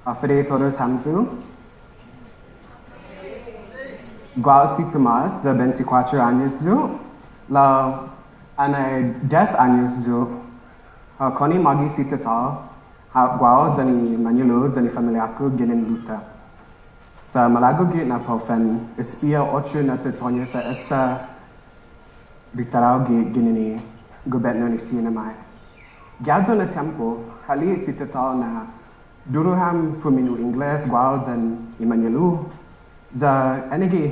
Afere todos hamzu. Guam si Thomås de 24 años yo. La anay 10 años yo. Koni magi si total. Guam zani Manilo zani familia aku ginin luta. Sa malago git na paufen espia 8 na tetonya sa esta Ritarao ginini gobetno ni sinamai. Gadzo na tempo hali si total na duruham fuminu Ingles gual zan Imanyelu za enegi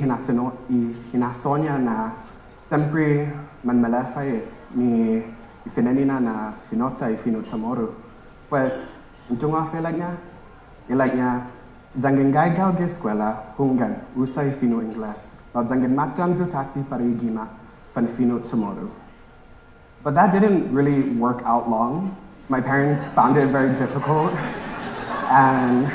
hinasonya na sempre man malafay ni ifinanina na finota ifino CHamoru. Pues untunga ilagnya zangengay gal ge eskwela hungan usa ifino Ingles. Zangin matang zutati parigima fanfino CHamoru. But that didn't really work out long. My parents found it very difficult. And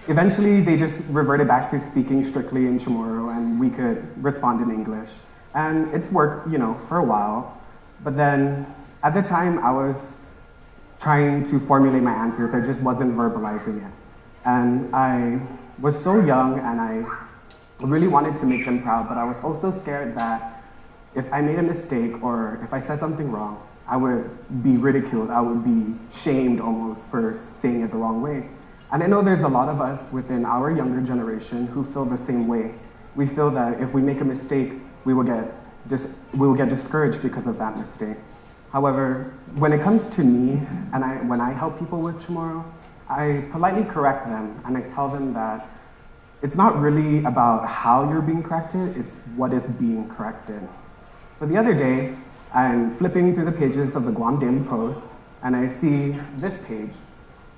eventually they just reverted back to speaking strictly in CHamoru and we could respond in English. And it's worked, for a while. But then at the time I was trying to formulate my answers, I just wasn't verbalizing it. And I was so young and I really wanted to make them proud, but I was also scared that if I made a mistake or if I said something wrong, I would be ridiculed, I would be shamed almost for saying it the wrong way. And I know there's a lot of us within our younger generation who feel the same way. We feel that if we make a mistake, we will get discouraged because of that mistake. However, when it comes to me, and when I help people with CHamoru, I politely correct them and I tell them that it's not really about how you're being corrected, it's what is being corrected. So the other day, I'm flipping through the pages of the Guam Daily Post, and I see this page.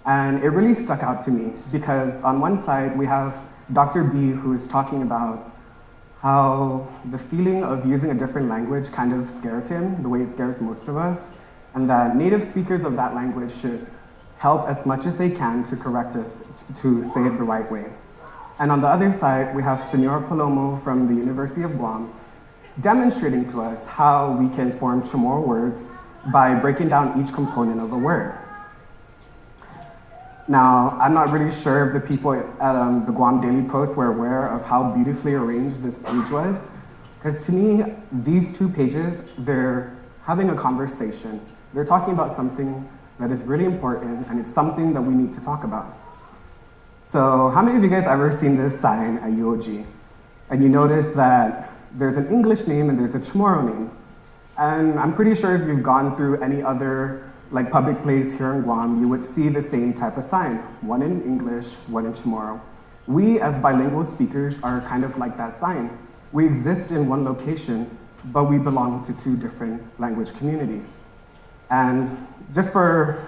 And it really stuck out to me, because on one side, we have Dr. B, who is talking about how the feeling of using a different language kind of scares him, the way it scares most of us, and that native speakers of that language should help as much as they can to correct us, to say it the right way. And on the other side, we have Senor Palomo from the University of Guam, demonstrating to us how we can form CHamoru words by breaking down each component of a word. Now, I'm not really sure if the people at the Guam Daily Post were aware of how beautifully arranged this page was, because to me, these two pages, they're having a conversation. They're talking about something that is really important, and it's something that we need to talk about. So, how many of you guys ever seen this sign at UOG? And you notice that there's an English name and there's a CHamoru name. And I'm pretty sure if you've gone through any other public place here in Guam, you would see the same type of sign, one in English, one in CHamoru. We as bilingual speakers are kind of like that sign. We exist in one location, but we belong to two different language communities. And just for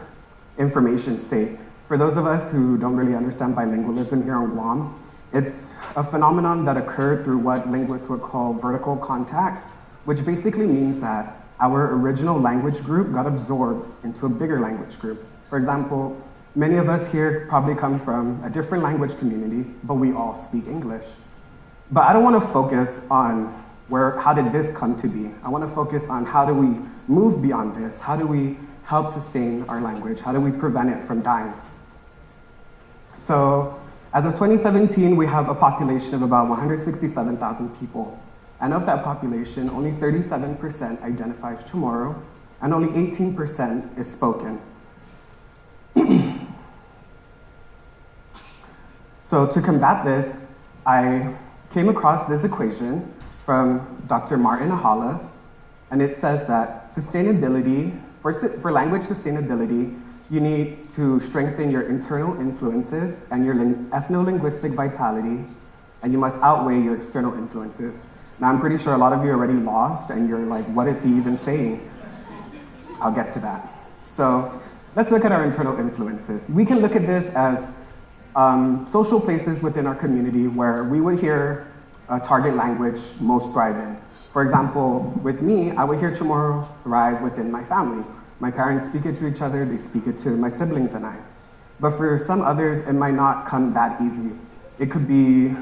information's sake, for those of us who don't really understand bilingualism here in Guam, it's a phenomenon that occurred through what linguists would call vertical contact, which basically means that our original language group got absorbed into a bigger language group. For example, many of us here probably come from a different language community, but we all speak English. But I don't want to focus on how did this come to be. I want to focus on how do we move beyond this? How do we help sustain our language? How do we prevent it from dying? So, as of 2017, we have a population of about 167,000 people. And of that population, only 37% identifies CHamoru, and only 18% is spoken. So to combat this, I came across this equation from Dr. Martin Ahala, and it says that sustainability, for language sustainability, you need to strengthen your internal influences and your ethno-linguistic vitality, and you must outweigh your external influences. Now, I'm pretty sure a lot of you are already lost, and you're like, what is he even saying? I'll get to that. So let's look at our internal influences. We can look at this as social places within our community where we would hear a target language most thrive in. For example, with me, I would hear CHamoru thrive within my family. My parents speak it to each other, they speak it to my siblings and I. But for some others, it might not come that easy. It could be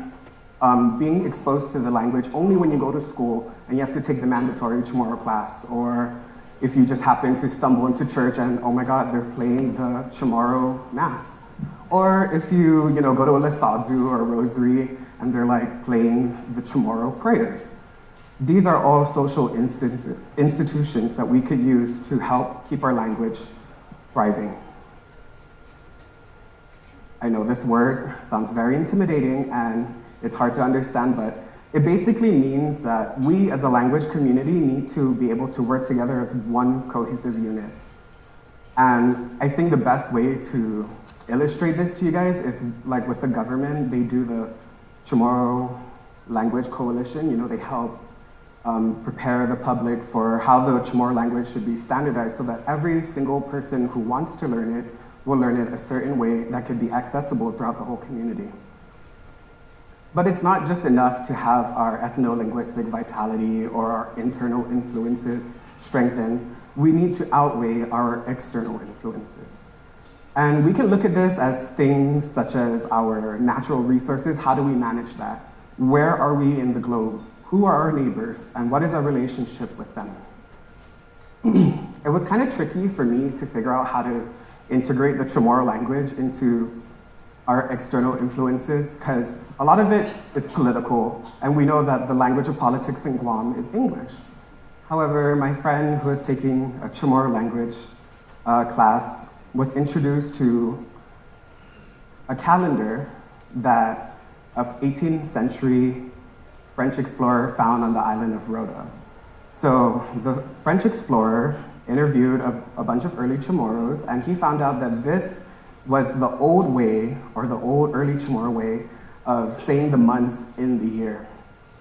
being exposed to the language only when you go to school and you have to take the mandatory CHamoru class, or if you just happen to stumble into church and, oh my God, they're playing the CHamoru Mass. Or if you go to a Lisadzu or a rosary and they're like playing the CHamoru prayers. These are all social institutions that we could use to help keep our language thriving. I know this word sounds very intimidating and it's hard to understand, but it basically means that we as a language community need to be able to work together as one cohesive unit. And I think the best way to illustrate this to you guys is like with the government. They do the CHamoru Language Coalition. They help prepare the public for how the CHamoru language should be standardized so that every single person who wants to learn it will learn it a certain way that could be accessible throughout the whole community. But it's not just enough to have our ethno-linguistic vitality or our internal influences strengthened. We need to outweigh our external influences. And we can look at this as things such as our natural resources. How do we manage that? Where are we in the globe? Who are our neighbors? And what is our relationship with them? It was kind of tricky for me to figure out how to integrate the CHamoru language into our external influences, because a lot of it is political, and we know that the language of politics in Guam is English. However, my friend who is taking a CHamoru language class was introduced to a calendar that of 18th century French explorer found on the island of Rota. So the French explorer interviewed a bunch of early CHaMorus, and he found out that this was the old way, or the old early CHamoru way, of saying the months in the year.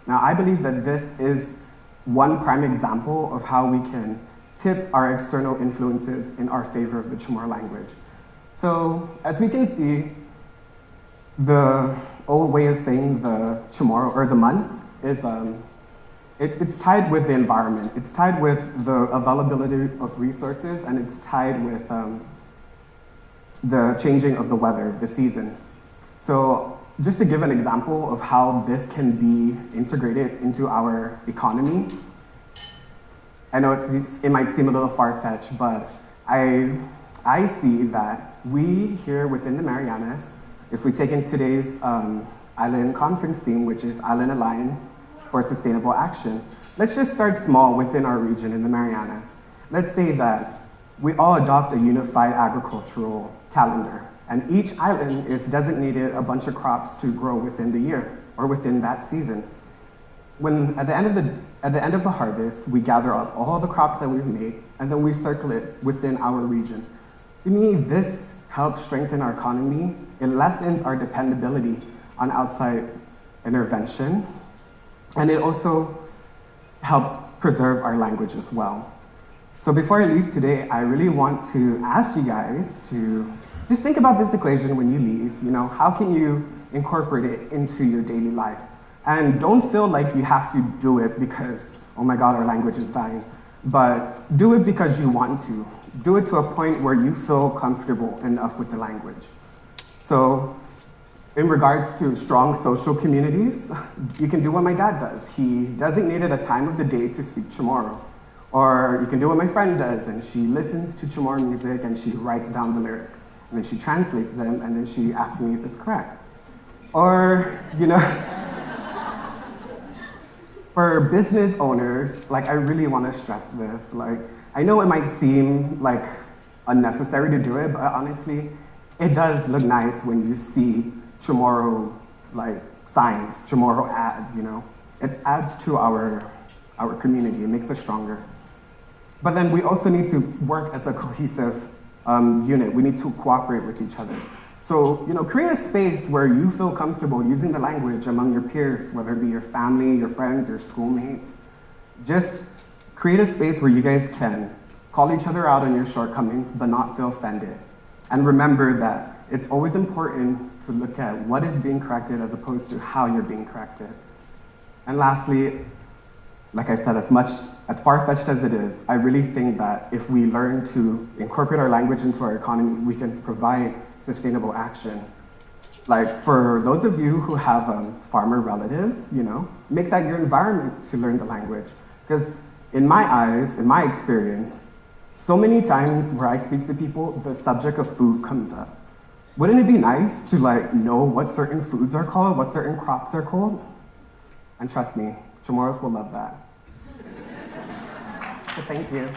Now, I believe that this is one prime example of how we can tip our external influences in our favor of the CHamoru language. So, as we can see, the old way of saying the CHamoru, or the months, is it's tied with the environment. It's tied with the availability of resources, and it's tied with the changing of the weather, the seasons. So just to give an example of how this can be integrated into our economy, I know it might seem a little far-fetched, but I see that we here within the Marianas, if we take in today's island conference theme, which is Island Alliance for Sustainable Action, let's just start small within our region in the Marianas. Let's say that we all adopt a unified agricultural calendar, and each island is designated a bunch of crops to grow within the year or within that season. When at the end of the harvest, we gather up all the crops that we've made, and then we circle it within our region. To me, this helps strengthen our economy. It lessens our dependability on outside intervention, and it also helps preserve our language as well. So before I leave today, I really want to ask you guys to just think about this equation when you leave. How can you incorporate it into your daily life? And don't feel like you have to do it because, oh my God, our language is dying. But do it because you want to. Do it to a point where you feel comfortable enough with the language. So in regards to strong social communities, you can do what my dad does. He designated a time of the day to speak CHamoru. Or you can do what my friend does, and she listens to CHamoru music and she writes down the lyrics. And then she translates them, and then she asks me if it's correct. Or, for business owners, I really want to stress this. I know it might seem unnecessary to do it, but honestly, it does look nice when you see CHamoru signs, CHamoru ads. It adds to our community. It makes us stronger. But then we also need to work as a cohesive unit. We need to cooperate with each other. So, create a space where you feel comfortable using the language among your peers, whether it be your family, your friends, your schoolmates. Just create a space where you guys can call each other out on your shortcomings, but not feel offended. And remember that it's always important to look at what is being corrected as opposed to how you're being corrected. And lastly, like I said, as far-fetched as it is, I really think that if we learn to incorporate our language into our economy, we can provide sustainable action. For those of you who have farmer relatives, make that your environment to learn the language. Because in my eyes, in my experience, so many times where I speak to people, the subject of food comes up. Wouldn't it be nice to know what certain foods are called, what certain crops are called? And trust me, CHamoru's will love that. So thank you.